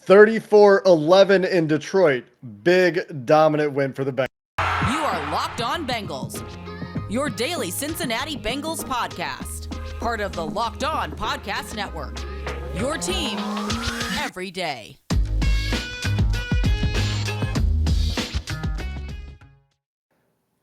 34-11 in Detroit. Big dominant win for the Bengals. You are Locked On Bengals, your daily Cincinnati Bengals podcast. Part of the Locked On Podcast Network, your team every day.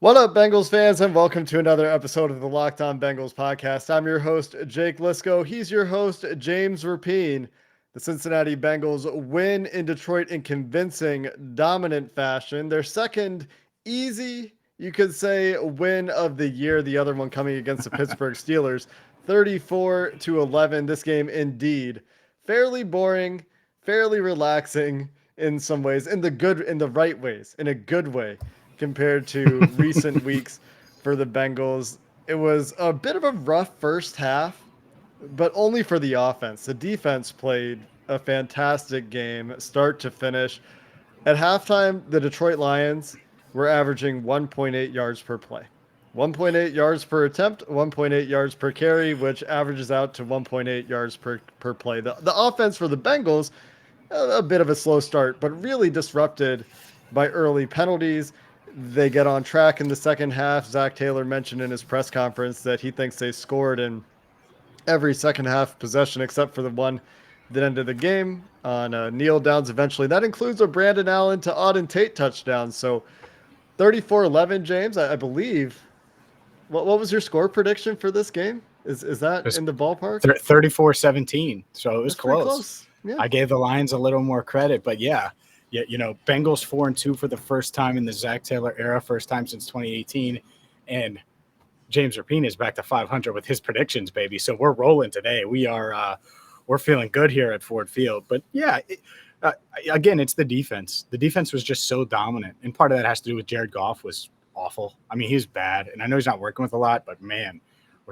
What up, Bengals fans, and welcome to another episode of the Locked On Bengals podcast. I'm your host, Jake Lisco. He's your host, James Rapine. The Cincinnati Bengals win in Detroit in convincing, dominant fashion. Their second easy, you could say, win of the year. The other one coming against the Pittsburgh Steelers, 34-11. This game indeed fairly boring, fairly relaxing in some ways, in the right ways, in a good way compared to recent weeks for the Bengals. It was a bit of a rough first half, but only for the offense. The defense played a fantastic game, start to finish. At halftime, the Detroit Lions were averaging 1.8 yards per play. 1.8 yards per attempt, 1.8 yards per carry, which averages out to 1.8 yards per play. The offense for the Bengals, a bit of a slow start, but really disrupted by early penalties. They get on track in the second half. Zach Taylor mentioned in his press conference that he thinks they scored in every second half possession except for the one that ended the game on kneel downs eventually. That includes a Brandon Allen to Auden Tate touchdown. So 34-11, James, I believe. What was your score prediction for this game? Is that in the ballpark? 34-17. So it was That's pretty close. Yeah. I gave the Lions a little more credit, but yeah, you know, Bengals 4-2 for the first time in the Zach Taylor era, first time since 2018. And James Rapine is back to 500 with his predictions, baby. So we're rolling today. We're feeling good here at Ford Field. But yeah, again, it's the defense. The defense was just so dominant. And part of that has to do with Jared Goff was awful. I mean, he's bad. And I know he's not working with a lot, but man,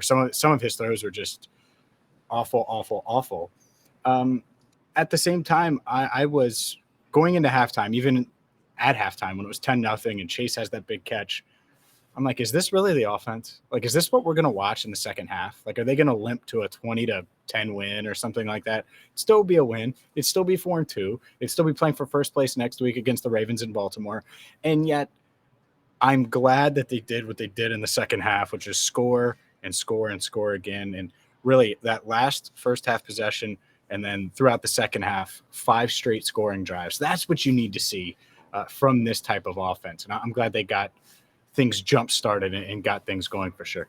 some of his throws were just awful, awful, awful. At the same time, I was going into halftime, even at halftime when it was 10-0 and Chase has that big catch. I'm like, is this really the offense? Like, is this what we're going to watch in the second half? Like, are they going to limp to a 20-10 win or something like that? It'd still be a win. It'd still be 4-2. It'd still be playing for first place next week against the Ravens in Baltimore. And yet I'm glad that they did what they did in the second half, which is score and score and score again. And really that last first half possession, and then throughout the second half, 5 straight scoring drives. That's what you need to see from this type of offense. And I'm glad they got things jump-started and got things going for sure.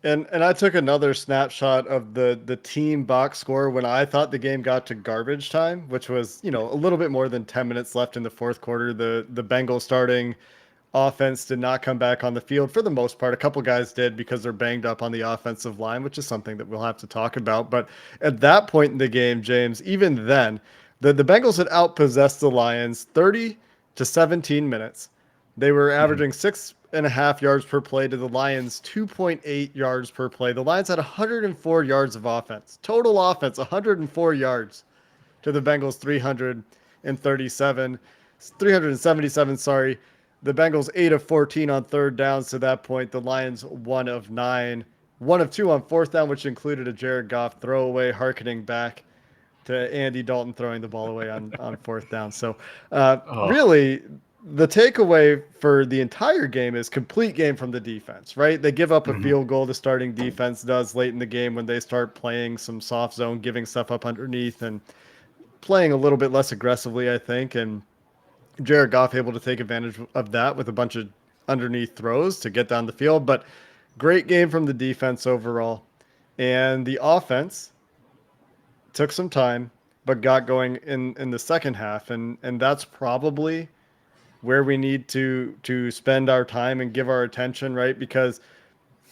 And I took another snapshot of the team box score when I thought the game got to garbage time, which was, a little bit more than 10 minutes left in the fourth quarter. The Bengals starting offense did not come back on the field for the most part. A couple guys did because they're banged up on the offensive line, which is something that we'll have to talk about. But at that point in the game, James, even then, the Bengals had outpossessed the Lions 30 to 17 minutes. They were averaging 6.5 yards per play to the Lions 2.8 yards per play. The Lions had 104 yards of offense. Total offense, 104 yards to the Bengals 377, sorry. The Bengals 8 of 14 on third downs to that point. The Lions 1 of 9, 1 of 2 on fourth down, which included a Jared Goff throwaway, harkening back to Andy Dalton throwing the ball away on fourth down. So really, the takeaway for the entire game is complete game from the defense, right? They give up a field goal, the starting defense does late in the game when they start playing some soft zone, giving stuff up underneath and playing a little bit less aggressively, I think. And Jared Goff able to take advantage of that with a bunch of underneath throws to get down the field. But great game from the defense overall. And the offense took some time, but got going in the second half. And that's probably where we need to spend our time and give our attention, right? Because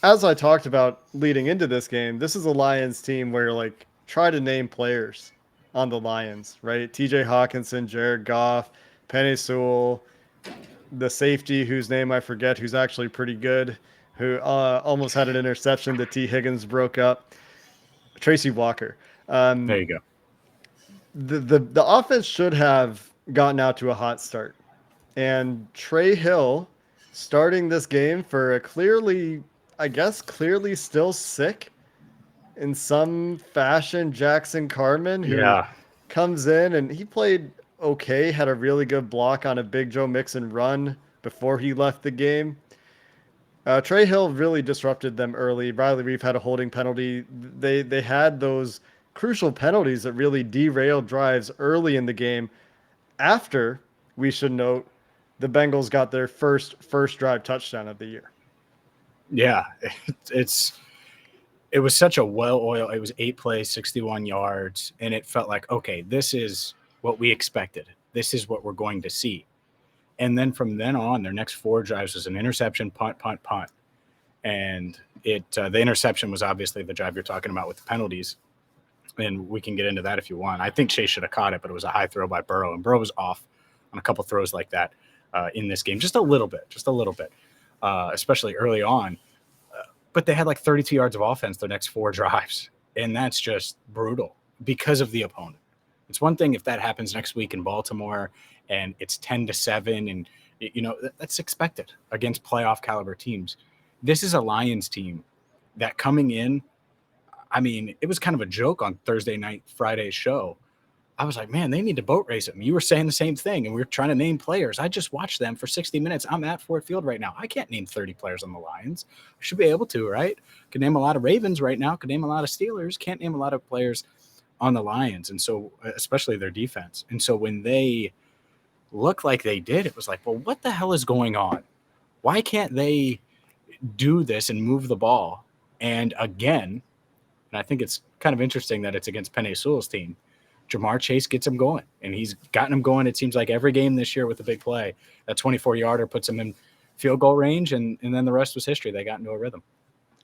as I talked about leading into this game, this is a Lions team where, try to name players on the Lions, right? TJ Hawkinson, Jared Goff, Penei Sewell, the safety whose name I forget, who's actually pretty good, who almost had an interception that T. Higgins broke up, Tracy Walker. There you go. The offense should have gotten out to a hot start. And Trey Hill starting this game for a clearly still sick in some fashion Jackson Carman, who comes in and he played okay, had a really good block on a Big Joe Mixon run before he left the game. Trey Hill really disrupted them early. Riley Reef had a holding penalty. They had those crucial penalties that really derailed drives early in the game. After, we should note, the Bengals got their first drive touchdown of the year. Yeah, it was such a well-oiled. It was 8 plays, 61 yards, and it felt like, okay, this is what we expected. This is what we're going to see. And then from then on, their next 4 drives was an interception, punt, punt, punt. And the interception was obviously the drive you're talking about with the penalties. And we can get into that if you want. I think Chase should have caught it, but it was a high throw by Burrow. And Burrow was off on a couple throws like that in this game. Just a little bit, especially early on. But they had like 32 yards of offense their next 4 drives. And that's just brutal because of the opponent. It's one thing if that happens next week in Baltimore and it's 10-7 and, that's expected against playoff caliber teams. This is a Lions team that coming in, I mean, it was kind of a joke on Thursday night, Friday's show. I was like, man, they need to boat race them. You were saying the same thing, and we were trying to name players. I just watched them for 60 minutes. I'm at Ford Field right now. I can't name 30 players on the Lions. I should be able to, right? Could name a lot of Ravens right now. Could name a lot of Steelers. Can't name a lot of players on the Lions, and so especially their defense. And so when they looked like they did, it was like, well, what the hell is going on? Why can't they do this and move the ball? And again, and I think it's kind of interesting that it's against Penei Sewell's team, Jamar Chase gets him going, and he's gotten him going, it seems like, every game this year with a big play. That 24-yarder puts him in field goal range, and then the rest was history. They got into a rhythm.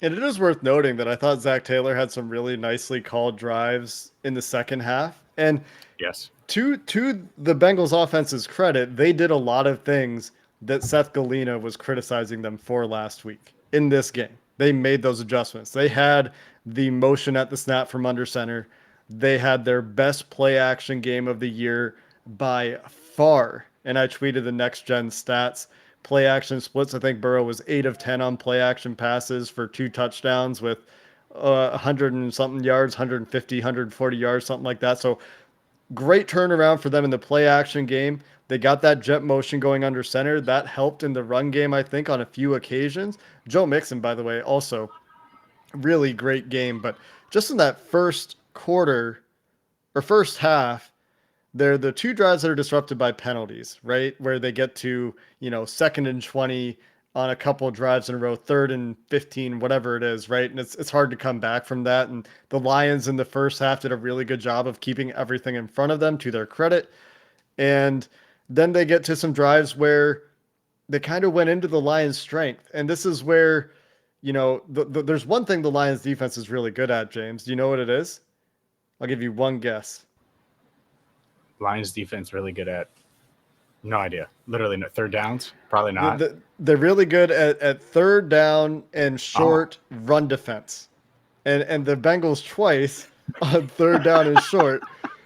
And it is worth noting that I thought Zach Taylor had some really nicely called drives in the second half. And yes, to the Bengals offense's credit, they did a lot of things that Seth Galina was criticizing them for last week in this game. They made those adjustments. They had the motion at the snap from under center. They had their best play action game of the year by far. And I tweeted the next gen stats. Play action splits. I think Burrow was 8 of 10 on play action passes for 2 touchdowns with 100 and something yards, 150, 140 yards, something like that. So great turnaround for them in the play action game. They got that jet motion going under center. That helped in the run game, I think, on a few occasions. Joe Mixon, by the way, also really great game. But just in that first quarter or first half, they're the 2 drives that are disrupted by penalties, right? Where they get to, 2nd and 20 on a couple of drives in a row, 3rd and 15, whatever it is, right? And it's hard to come back from that. And the Lions in the first half did a really good job of keeping everything in front of them, to their credit. And then they get to some drives where they kind of went into the Lions' strength. And this is where, there's one thing the Lions defense is really good at, James. Do you know what it is? I'll give you one guess. Lions defense really good at, no idea. Literally no. Third downs? Probably not. They're really good at third down and short run defense. And the Bengals twice on third down and short,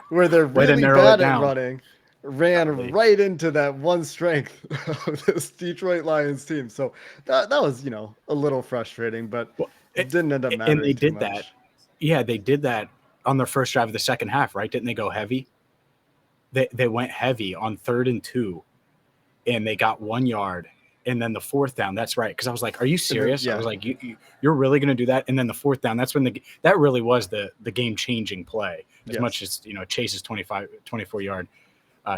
where they're really bad at running, ran right into that one strength of this Detroit Lions team. So that was, a little frustrating, but it didn't end up mattering. And they did that. Yeah, they did that on their first drive of the second half, right? Didn't they go heavy? They went heavy on 3rd and 2, and they got 1 yard. And then the 4th down, that's right. Because I was like, are you serious? Yeah. I was like, you're really going to do that? And then the 4th down, that's when that really was the game-changing play. As much as, Chase's 24-yard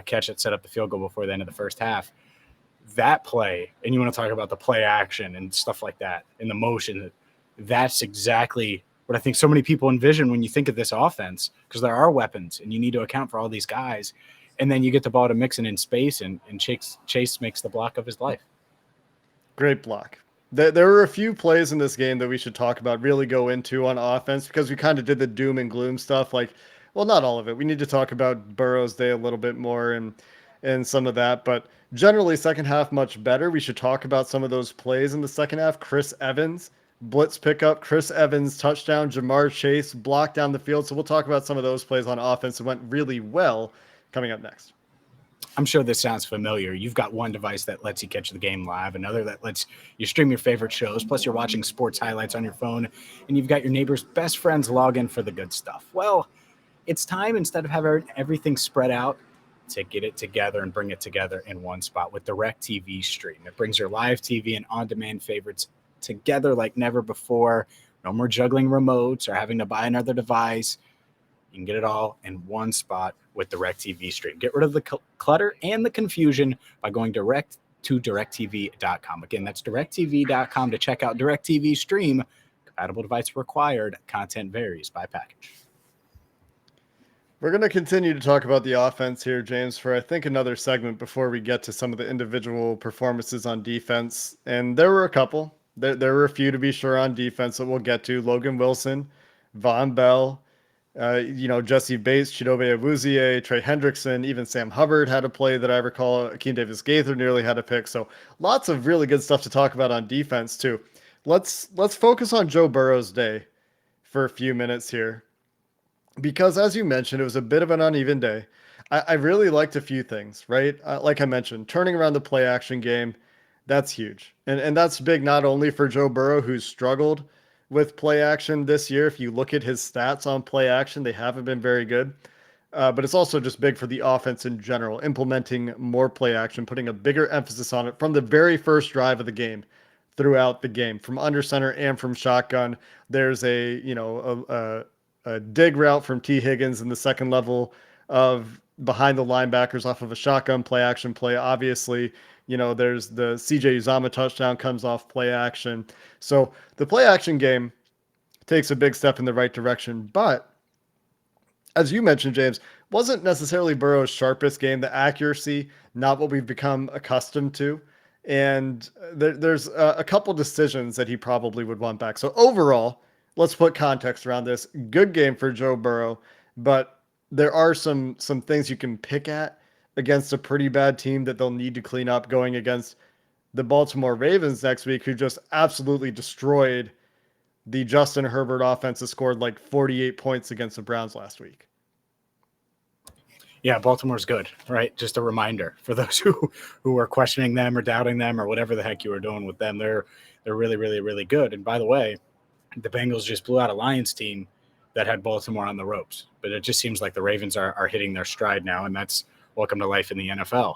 catch that set up the field goal before the end of the first half. That play, and you want to talk about the play action and stuff like that, and the motion, that's exactly what I think so many people envision when you think of this offense, because there are weapons and you need to account for all these guys. And then you get the ball to Mixon in space, and Chase makes the block of his life. Great block. There were a few plays in this game that we should talk about, really go into on offense, because we kind of did the doom and gloom stuff. Well, not all of it. We need to talk about Burrow's day a little bit more and some of that. But generally, second half much better. We should talk about some of those plays in the second half. Chris Evans, blitz pickup, Chris Evans touchdown, Jamar Chase blocked down the field. So we'll talk about some of those plays on offense that went really well coming up next. I'm sure this sounds familiar. You've got one device that lets you catch the game live, another that lets you stream your favorite shows, plus you're watching sports highlights on your phone, and you've got your neighbor's best friends log in for the good stuff. Well, it's time, instead of having everything spread out, to get it together and bring it together in one spot with DirecTV Stream. It brings your live TV and on-demand favorites together like never before. No more juggling remotes or having to buy another device. You can get it all in one spot with DirecTV Stream. Get rid of the clutter and the confusion by going direct to directtv.com. Again, that's directtv.com to check out DirecTV Stream. Compatible device required. Content varies by package. We're going to continue to talk about the offense here, James, for I think another segment before we get to some of the individual performances on defense. And there were a couple. There were a few to be sure on defense that we'll get to. Logan Wilson, Von Bell, Jesse Bates, Chidobe Awuzie, Trey Hendrickson, even Sam Hubbard had a play that I recall. Akeem Davis-Gaither nearly had a pick. So lots of really good stuff to talk about on defense too. Let's focus on Joe Burrow's day for a few minutes here. Because as you mentioned, it was a bit of an uneven day. I really liked a few things, right? Like I mentioned, turning around the play action game, that's huge. And that's big not only for Joe Burrow, who's struggled with play action this year. If you look at his stats on play action, they haven't been very good. But it's also just big for the offense in general, implementing more play action, putting a bigger emphasis on it from the very first drive of the game throughout the game, from under center and from shotgun. There's a dig route from T. Higgins in the second level of behind the linebackers off of a shotgun play action play. Obviously, there's the CJ Uzomah touchdown comes off play action. So the play action game takes a big step in the right direction. But as you mentioned, James, wasn't necessarily Burrow's sharpest game. The accuracy, not what we've become accustomed to. And there's a couple decisions that he probably would want back. So overall, let's put context around this. Good game for Joe Burrow, but there are some things you can pick at against a pretty bad team that they'll need to clean up going against the Baltimore Ravens next week, who just absolutely destroyed the Justin Herbert offense that scored like 48 points against the Browns last week. Yeah, Baltimore's good, right? Just a reminder for those who are questioning them or doubting them or whatever the heck you were doing with them. They're really, really, really good. And by the way, the Bengals just blew out a Lions team that had Baltimore on the ropes. But it just seems like the Ravens are hitting their stride now, and that's welcome to life in the NFL.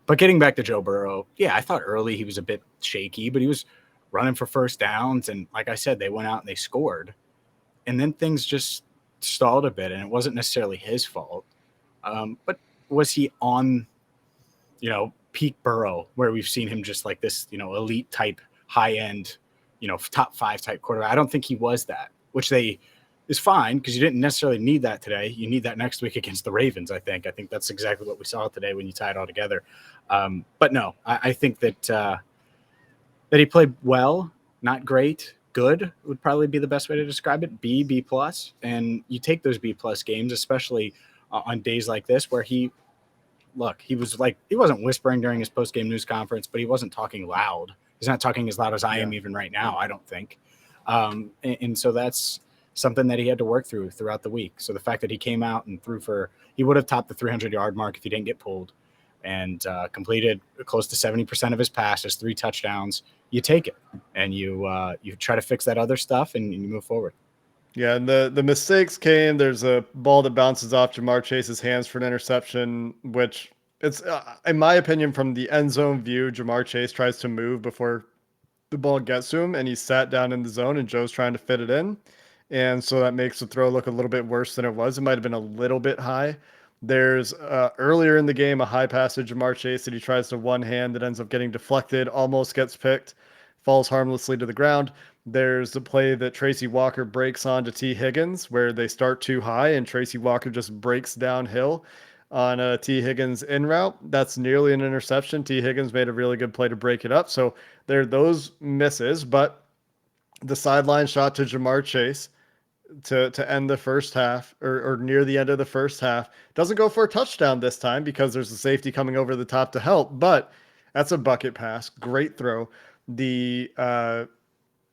But getting back to Joe Burrow, yeah, I thought early he was a bit shaky, but he was running for first downs. And like I said, they went out and they scored. And then things just stalled a bit, and it wasn't necessarily his fault. But was he on, peak Burrow, where we've seen him just like this, elite type, high end, top 5 type quarterback? I don't think he was that, which is fine because you didn't necessarily need that today. You need that next week against the Ravens, I think. I think that's exactly what we saw today when you tie it all together. But no, I think that he played well, not great. Good would probably be the best way to describe it. B plus. And you take those B plus games, especially on days like this where he wasn't whispering during his post-game news conference, but he wasn't talking loud. He's not talking as loud as I am even right now, I don't think. And so that's something that he had to work throughout the week. So the fact that he came out and he would have topped the 300-yard mark if he didn't get pulled, and completed close to 70% of his passes, 3 touchdowns. You take it, and you try to fix that other stuff, and you move forward. Yeah, and the mistakes came. There's a ball that bounces off Jamar Chase's hands for an interception, which it's, in my opinion, from the end zone view, Jamar Chase tries to move before the ball gets to him, and he's sat down in the zone, and Joe's trying to fit it in. And so that makes the throw look a little bit worse than it was. It might have been a little bit high. There's earlier in the game a high pass to Jamar Chase that he tries to one hand that ends up getting deflected, almost gets picked, falls harmlessly to the ground. There's the play that Tracy Walker breaks onto T. Higgins where they start too high and Tracy Walker just breaks downhill on a T. Higgins in route. That's nearly an interception. T. Higgins made a really good play to break it up. So there are those misses, but the sideline shot to Jamar Chase to end the first half or near the end of the first half doesn't go for a touchdown this time because there's a safety coming over the top to help, but that's a bucket pass. Great throw. The throw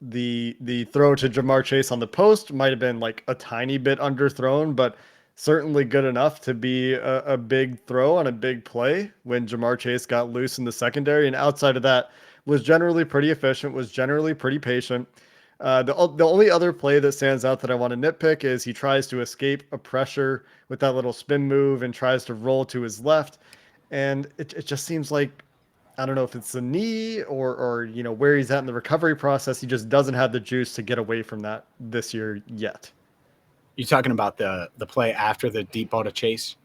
to Jamar Chase on the post might have been like a tiny bit underthrown, but certainly good enough to be a big throw on a big play when Jamar Chase got loose in the secondary. And outside of that, was generally pretty efficient, was generally pretty patient. The only other play that stands out that I want to nitpick is he tries to escape a pressure with that little spin move and tries to roll to his left. And it just seems like, I don't know if it's the knee or where he's at in the recovery process. He just doesn't have the juice to get away from that this year yet. You talking about the play after the deep ball to Chase?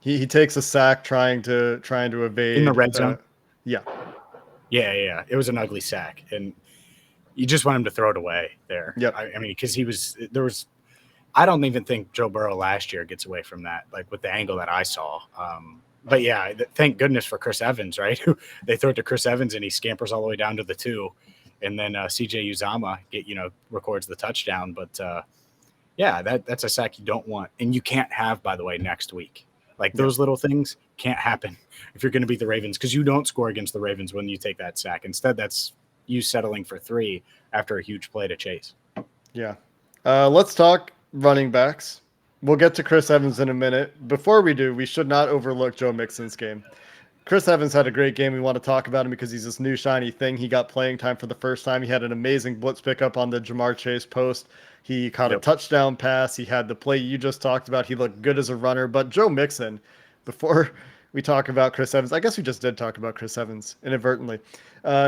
He takes a sack trying to evade In the red zone? Yeah. Yeah. It was an ugly sack. And you just want him to throw it away there. Yep. I mean, because I don't even think Joe Burrow last year gets away from that, like with the angle that I saw. But yeah, thank goodness for Chris Evans, right? They throw it to Chris Evans and he scampers all the way down to the 2. And then CJ Uzama records the touchdown. But yeah, that's a sack you don't want. And you can't have, by the way, next week. Like those little things can't happen if you're going to beat the Ravens, because you don't score against the Ravens when you take that sack. Instead, that's you settling for 3 after a huge play to Chase. Yeah. Let's talk running backs. We'll get to Chris Evans in a minute. Before we do, we should not overlook Joe Mixon's game. Chris Evans had a great game. We want to talk about him because he's this new shiny thing. He got playing time for the first time. He had an amazing blitz pickup on the Jamar Chase post. He caught a touchdown pass. He had the play you just talked about. He looked good as a runner. But Joe Mixon, before we talk about Chris Evans, I guess we just did talk about Chris Evans inadvertently.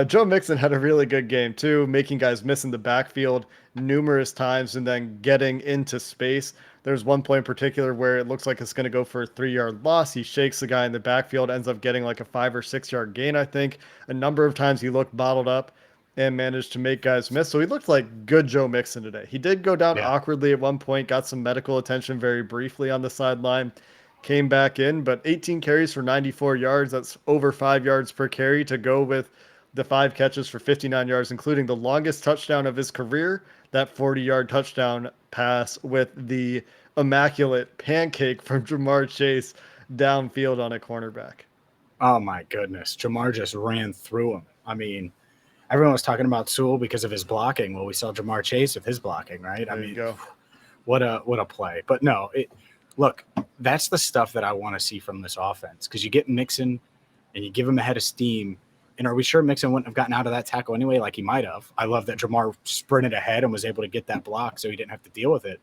Joe Mixon had a really good game too, making guys miss in the backfield numerous times and then getting into space. There's one play in particular where it looks like it's going to go for a 3-yard loss. He shakes the guy in the backfield, ends up getting like a 5 or 6 yard gain, I think. A number of times he looked bottled up and managed to make guys miss. So he looked like good Joe Mixon today. He did go down awkwardly at one point, got some medical attention very briefly on the sideline, came back in, but 18 carries for 94 yards. That's over 5 yards per carry to go with the 5 catches for 59 yards, including the longest touchdown of his career, that 40-yard touchdown pass with the immaculate pancake from Jamar Chase downfield on a cornerback. Oh, my goodness. Jamar just ran through him. I mean, everyone was talking about Sewell because of his blocking. Well, we saw Jamar Chase with his blocking, right? There you go. What a play. But no, look, that's the stuff that I want to see from this offense, because you get Mixon and you give him a head of steam. And are we sure Mixon wouldn't have gotten out of that tackle anyway, like he might have? I love that Jamar sprinted ahead and was able to get that block so he didn't have to deal with it.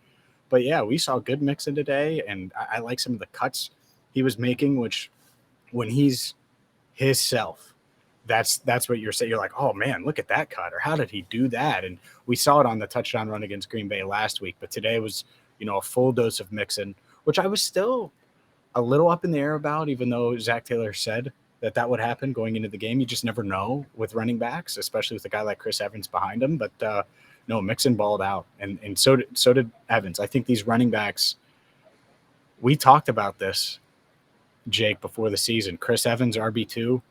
But, yeah, we saw good Mixon today, and I like some of the cuts he was making, which when he's his self, that's what you're saying. You're like, oh, man, look at that cut, or how did he do that? And we saw it on the touchdown run against Green Bay last week, but today was, a full dose of Mixon, which I was still a little up in the air about, even though Zach Taylor said that would happen going into the game. You just never know with running backs, especially with a guy like Chris Evans behind him. But no, Mixon balled out, and so did Evans. I think these running backs, we talked about this, Jake, before the season. Chris Evans RB2.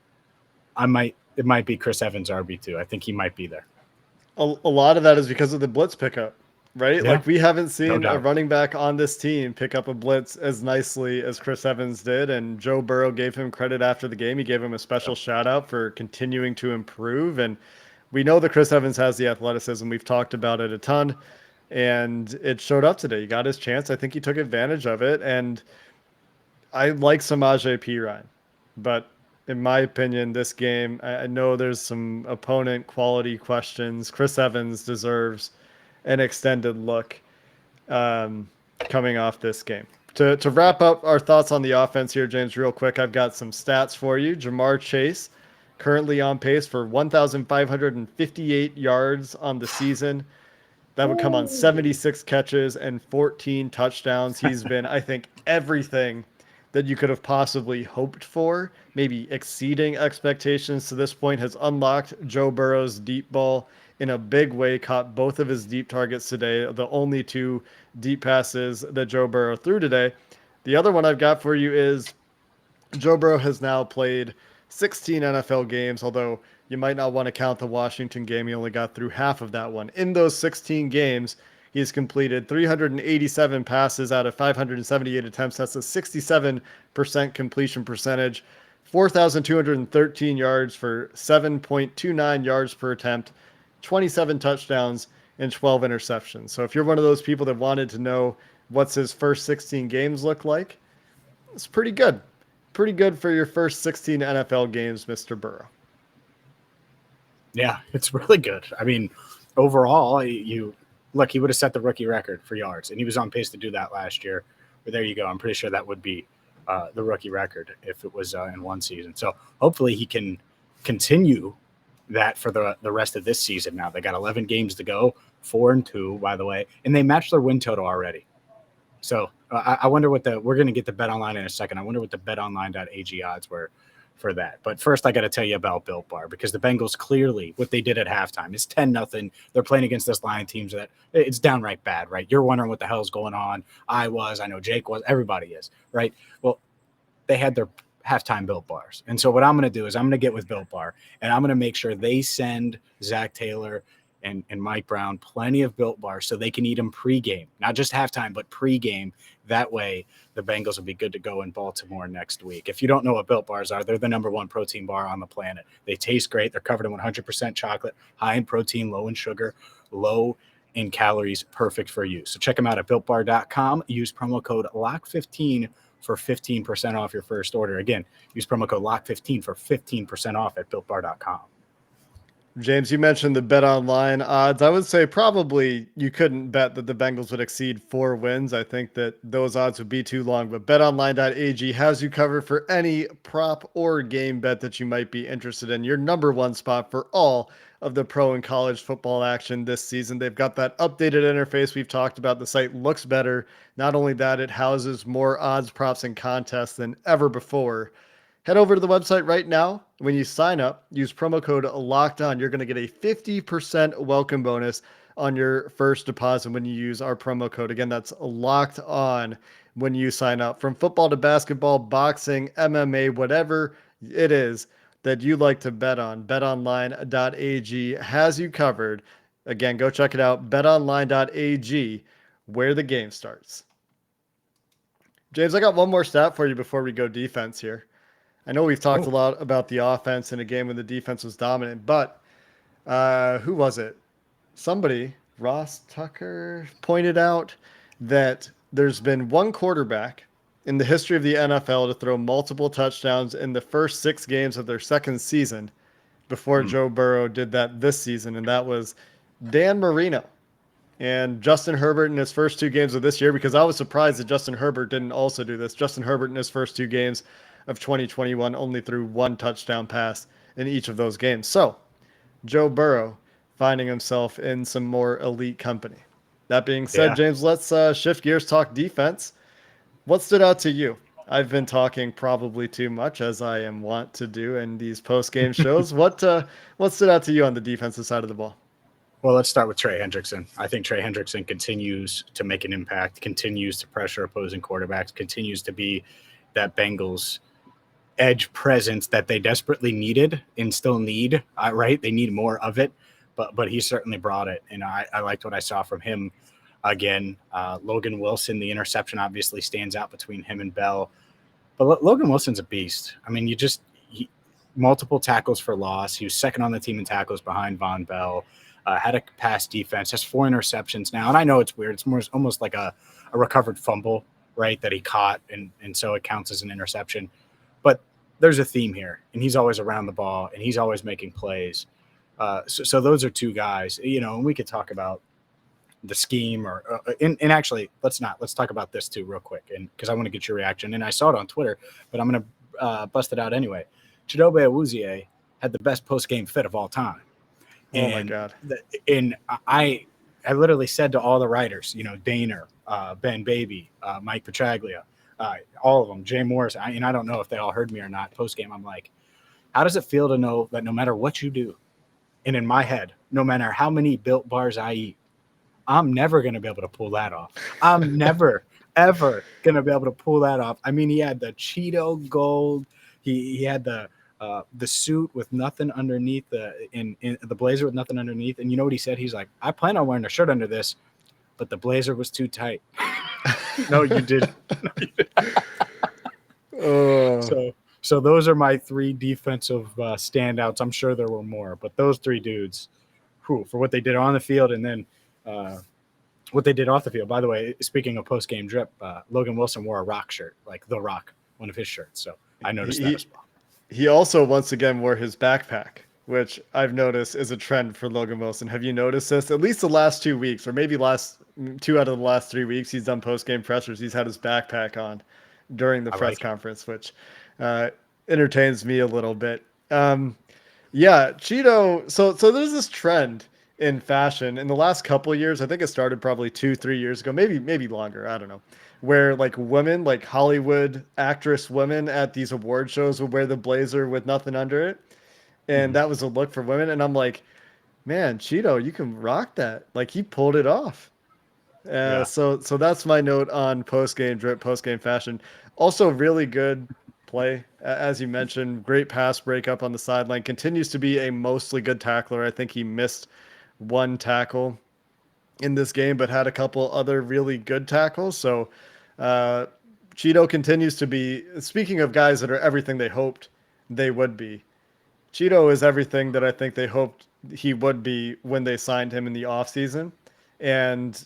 It might be Chris Evans RB2. I think he might be there. A lot of that is because of the blitz pickup, right? Yeah, like we haven't seen no a running back on this team pick up a blitz as nicely as Chris Evans did. And Joe Burrow gave him credit after the game. He gave him a special shout out for continuing to improve. And we know that Chris Evans has the athleticism. We've talked about it a ton, and it showed up today. He got his chance. I think he took advantage of it. And I like Samaje Perine, but in my opinion, this game, I know there's some opponent quality questions. Chris Evans deserves an extended look coming off this game. To wrap up our thoughts on the offense here, James, real quick, I've got some stats for you. Jamar Chase, currently on pace for 1,558 yards on the season. That would come on 76 catches and 14 touchdowns. He's been, I think, everything that you could have possibly hoped for, maybe exceeding expectations to this point, has unlocked Joe Burrow's deep ball in a big way, caught both of his deep targets today, the only 2 deep passes that Joe Burrow threw today. The other one I've got for you is Joe Burrow has now played 16 NFL games, although you might not want to count the Washington game. He only got through half of that one. In those 16 games, he's completed 387 passes out of 578 attempts. That's a 67% completion percentage, 4,213 yards for 7.29 yards per attempt, 27 touchdowns, and 12 interceptions. So if you're one of those people that wanted to know what's his first 16 games look like, it's pretty good. Pretty good for your first 16 NFL games, Mr. Burrow. Yeah, it's really good. I mean, overall, you look, he would have set the rookie record for yards, and he was on pace to do that last year. But there you go. I'm pretty sure that would be the rookie record if it was in one season. So hopefully he can continue that for the rest of this season. Now they got 11 games to go, 4-2, by the way, and they matched their win total already. So I wonder what we're going to get the BetOnline in a second. I wonder what the BetOnline.ag odds were for that. But first, I got to tell you about Built Bar, because the Bengals clearly, what they did at halftime is 10-0. They're playing against this Lion teams that it's downright bad, right? You're wondering what the hell's going on. I know Jake was, everybody is, right? Well, they had their halftime Built Bars. And so what I'm going to do is I'm going to get with Built Bar, and I'm going to make sure they send Zach Taylor and Mike Brown plenty of Built Bars so they can eat them pregame, not just halftime, but pregame. That way the Bengals will be good to go in Baltimore next week. If you don't know what Built Bars are, they're the #1 protein bar on the planet. They taste great. They're covered in 100% chocolate, high in protein, low in sugar, low in calories, perfect for you. So check them out at BuiltBar.com. Use promo code LOCK15 for 15% off your first order. Again, use promo code LOCK15 for 15% off at BuiltBar.com. James, you mentioned the BetOnline odds. I would say probably you couldn't bet that the Bengals would exceed 4 wins. I think that those odds would be too long, but BetOnline.ag has you covered for any prop or game bet that you might be interested in. Your #1 spot for all of the pro and college football action this season. They've got that updated interface we've talked about. The site looks better. Not only that, it houses more odds, props, and contests than ever before. Head over to the website right now. When you sign up, use promo code LOCKEDON. You're going to get a 50% welcome bonus on your first deposit when you use our promo code. Again, that's locked on when you sign up. From football to basketball, boxing, MMA, whatever it is that you like to bet on, betonline.ag has you covered. Again, go check it out, betonline.ag, where the game starts. James, I got one more stat for you before we go defense here. I know we've talked a lot about the offense in a game when the defense was dominant, but who was it? Somebody, Ross Tucker, pointed out that there's been one quarterback in the history of the NFL to throw multiple touchdowns in the first 6 games of their second season before Joe Burrow did that this season, and that was Dan Marino. And Justin Herbert in his first 2 games of this year, because I was surprised that Justin Herbert didn't also do this. Justin Herbert in his first 2 games of 2021 only threw 1 touchdown pass in each of those games. So Joe Burrow finding himself in some more elite company. That being said, James, let's shift gears, talk defense. What stood out to you? I've been talking probably too much, as I am wont to do in these post-game shows. What stood out to you on the defensive side of the ball? Well, let's start with Trey Hendrickson. I think Trey Hendrickson continues to make an impact, continues to pressure opposing quarterbacks, continues to be that Bengals edge presence that they desperately needed and still need, right? They need more of it, but he certainly brought it, and I liked what I saw from him again. Logan Wilson, the interception obviously stands out between him and Bell, but Logan Wilson's a beast. I mean, multiple tackles for loss. He was second on the team in tackles behind Von Bell, had a pass defense, has 4 interceptions now, and I know it's weird. It's almost like a recovered fumble, right, that he caught, and so it counts as an interception. But there's a theme here, and he's always around the ball, and he's always making plays. So those are 2 guys, and we could talk about the scheme and actually let's talk about this too real quick, and because I want to get your reaction, and I saw it on Twitter, but I'm going to bust it out anyway. Chidobe Awuzie had the best post-game fit of all time. And, my God. And I literally said to all the writers, Daner, Ben Baby, Mike Petraglia, all of them, Jay Morris, and I don't know if they all heard me or not post-game. I'm like, how does it feel to know that no matter what you do, and in my head, no matter how many Built Bars I eat, I'm never going to be able to pull that off. I'm never, ever going to be able to pull that off. I mean, he had the Cheeto gold. He had the suit with nothing underneath, in the blazer with nothing underneath. And you know what he said? He's like, I plan on wearing a shirt under this, but the blazer was too tight. No, you didn't. No, you didn't. So those are my 3 defensive standouts. I'm sure there were more, but those 3 dudes, for what they did on the field and then what they did off the field. By the way, speaking of post-game drip, Logan Wilson wore a Rock shirt, like The Rock, one of his shirts. So I noticed that as well. He also once again wore his backpack which I've noticed is a trend for Logan Wilson. Have you noticed this? At least the last 2 weeks, or maybe last 2 out of the last 3 weeks, he's done post-game pressers. He's had his backpack on during the I press like it. conference, which entertains me a little bit. Yeah, Cheeto. So there's this trend in fashion in the last couple of years. I think it started probably 2-3 years ago, maybe longer. I don't know. Where like women, like Hollywood actress women at these award shows would wear the blazer with nothing under it, and Mhm. that was a look for women. And I'm like, man, Cheeto, you can rock that. Like he pulled it off. Yeah. So that's my note on post game drip, post game fashion. Also, really good play, as you mentioned. Great pass breakup on the sideline. Continues to be a mostly good tackler. I think he missed one tackle in this game, but had a couple other really good tackles. So uh, Cheeto continues to be. Speaking of guys that are everything they hoped they would be, Cheeto is everything that I think they hoped he would be when they signed him in the offseason. And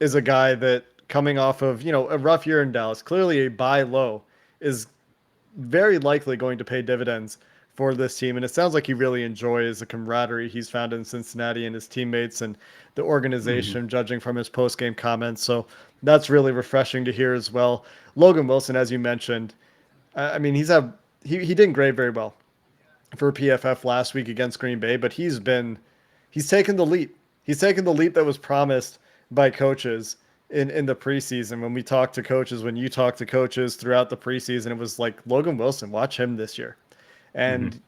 is a guy that coming off of, a rough year in Dallas, clearly a buy low, is very likely going to pay dividends for this team. And it sounds like he really enjoys the camaraderie he's found in Cincinnati and his teammates and the Mhm. organization, judging from his post game comments. So that's really refreshing to hear as well. Logan Wilson, as you mentioned, I mean, he didn't grade very well for PFF last week against Green Bay, but he's taken the leap. He's taken the leap that was promised by coaches in the preseason. When we talked to coaches, when you talked to coaches throughout the preseason, it was like Logan Wilson, watch him this year. Mhm. And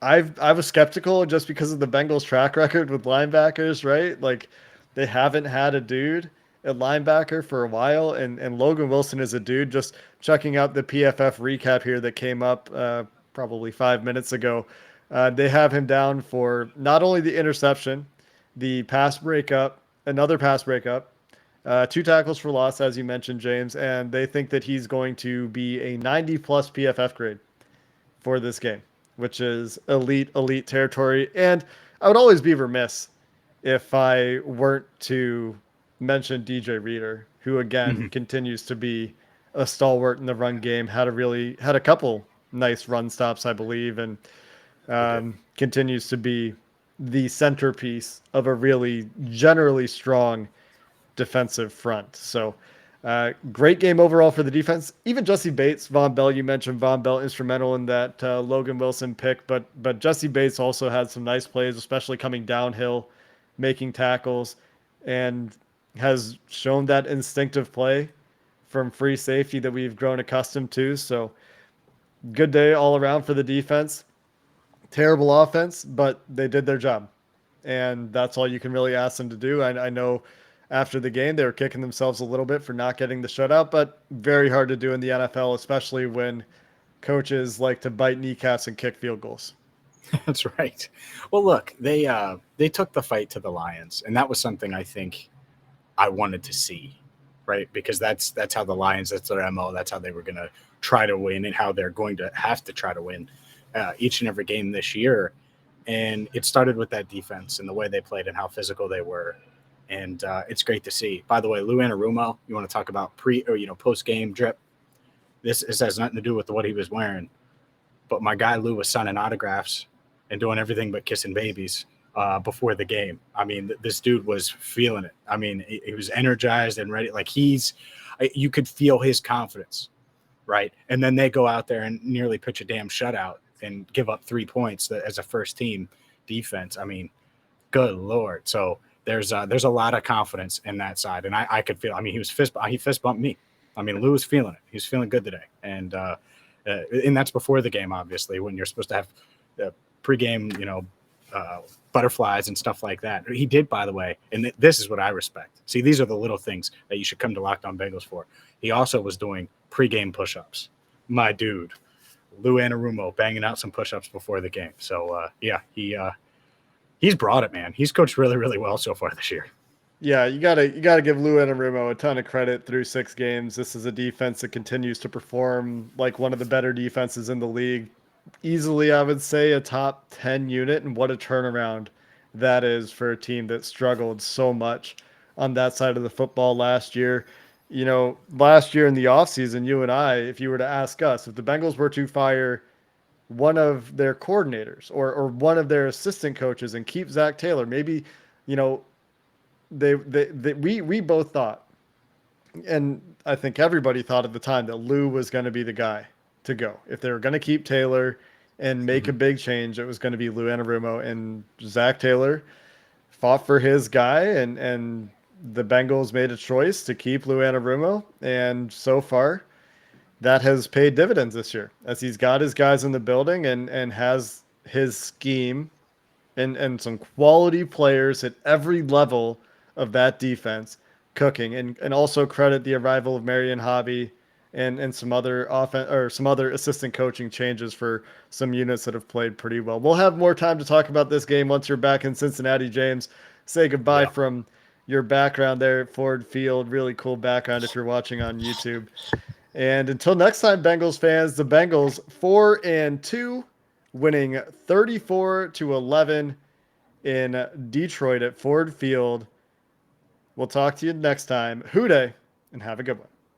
I was skeptical just because of the Bengals track record with linebackers, right? Like they haven't had a dude at linebacker for a while, and Logan Wilson is a dude. Just checking out the PFF recap here that came up probably 5 minutes ago. They have him down for not only the interception, the pass breakup, another pass breakup, two tackles for loss, as you mentioned, James, and they think that he's going to be a 90 plus PFF grade for this game, which is elite territory. And I would always be remiss if I weren't to mention DJ Reader, who again Mhm. continues to be a stalwart in the run game. Had a couple nice run stops, I believe, and He did. continues to be the centerpiece of a really generally strong defensive front. So great game overall for the defense. Even Jesse Bates, Von Bell, you mentioned Von Bell instrumental in that Logan Wilson pick, but Jesse Bates also had some nice plays, especially coming downhill, making tackles, and has shown that instinctive play from free safety that we've grown accustomed to. So good day all around for the defense. Terrible offense, but they did their job. And that's all you can really ask them to do. I know after the game, they were kicking themselves a little bit for not getting the shutout, but very hard to do in the NFL, especially when coaches like to bite kneecaps and kick field goals. That's right. Well, look, they took the fight to the Lions, and that was something I think I wanted to see, right? Because that's how the Lions, that's their MO, that's how they were going to try to win, and how they're going to have to try to win each and every game this year. And it started with that defense and the way they played and how physical they were. And it's great to see. By the way, Lou Anarumo, you want to talk about post game drip? This has nothing to do with what he was wearing, but my guy Lou was signing autographs and doing everything but kissing babies before the game. I mean, this dude was feeling it. I mean, he was energized and ready. Like you could feel his confidence, right? And then they go out there and nearly pitch a damn shutout and give up 3 points as a first team defense. I mean, good Lord. So there's a lot of confidence in that side. And I could feel, I mean, he fist bumped me. I mean, Lou was feeling it. He was feeling good today. And that's before the game, obviously, when you're supposed to have the pregame, butterflies and stuff like that. He did, by the way, and this is what I respect. See, these are the little things that you should come to Locked On Bengals for. He also was doing pregame push-ups. My dude, Lou Anarumo, banging out some push-ups before the game. So, he's brought it, man. He's coached really, really well so far this year. Yeah, you gotta give Lou Anarumo a ton of credit through 6 games. This is a defense that continues to perform like one of the better defenses in the league. Easily, I would say a top 10 unit, and what a turnaround that is for a team that struggled so much on that side of the football last year. Last year in the offseason, you and I, if you were to ask us, if the Bengals were to fire one of their coordinators or one of their assistant coaches and keep Zach Taylor. Maybe, you know, we both thought, and I think everybody thought at the time, that Lou was going to be the guy to go. If they were going to keep Taylor and make a big change, it was going to be Lou Anarumo, and Zach Taylor fought for his guy, and the Bengals made a choice to keep Lou Anarumo, and so far that has paid dividends this year as he's got his guys in the building and has his scheme and some quality players at every level of that defense cooking, and also credit the arrival of Marion Hobby and some other some other assistant coaching changes for some units that have played pretty well. We'll have more time to talk about this game once you're back in Cincinnati. James, say goodbye from your background there at Ford Field. Really cool background if you're watching on YouTube. And until next time, Bengals fans, the Bengals 4-2, winning 34-11 in Detroit at Ford Field. We'll talk to you next time. Hoo day, and have a good one.